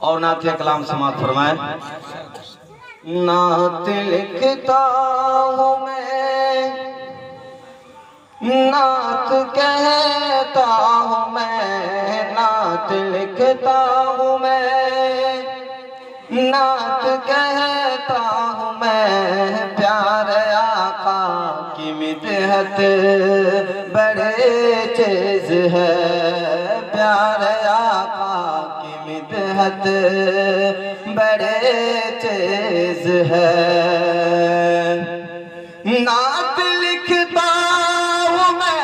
اور نعت کلام سماعت فرمائیں۔ نعت لکھتا ہوں میں، نعت کہتا ہوں میں، نعت لکھتا ہوں میں، نعت کہتا ہوں میں، پیارے آقا کی مدحت بڑے چیز ہے، پیارے آقا کی مدحت بڑے چیز ہے۔ نعت لکھتا ہوں میں،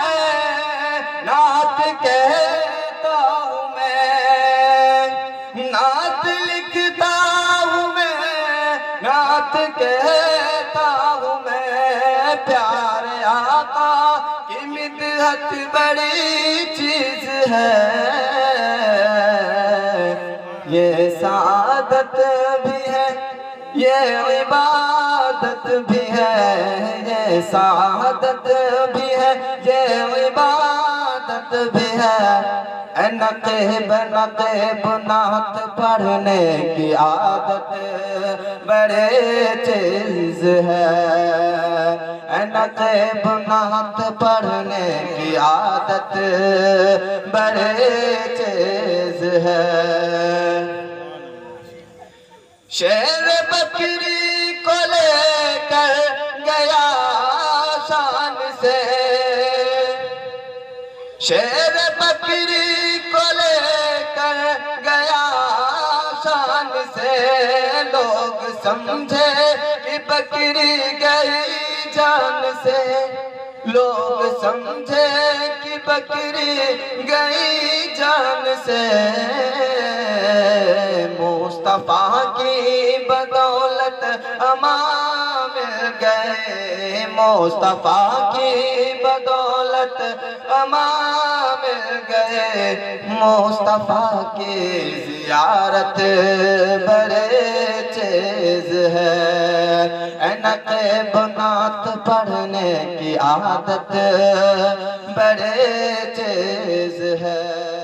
نعت کہتا ہوں میں، نعت لکھتا ہوں میں، نعت کہتا ہوں میں، پیارے آقا کی مدحت بڑی چیز ہے۔ یہ سعادت بھی ہے، یہ عبادت بھی ہے، یہ سعادت بھی ہے، یہ عبادت بھی ہے۔ اے نقیب نقیب نعت پڑھنے کی عادت بڑے چیز ہے، اے نقیب نعت پڑھنے کی عادت بڑے چیز ہے۔ شیر بکری کو لے کر گیا شان سے، شیر بکری کو لے کر گیا شان سے، لوگ سمجھے کہ بکری گئی جان سے، لوگ سمجھے کہ بکری گئی جان سے۔ مصطفیٰ کی بدولت امان مل گئے، مصطفیٰ کی بدولت امان مل گئے، مصطفیٰ کی زیارت بڑے چیز ہے۔ اے نقیب نعت پڑھنے کی عادت بڑے چیز ہے۔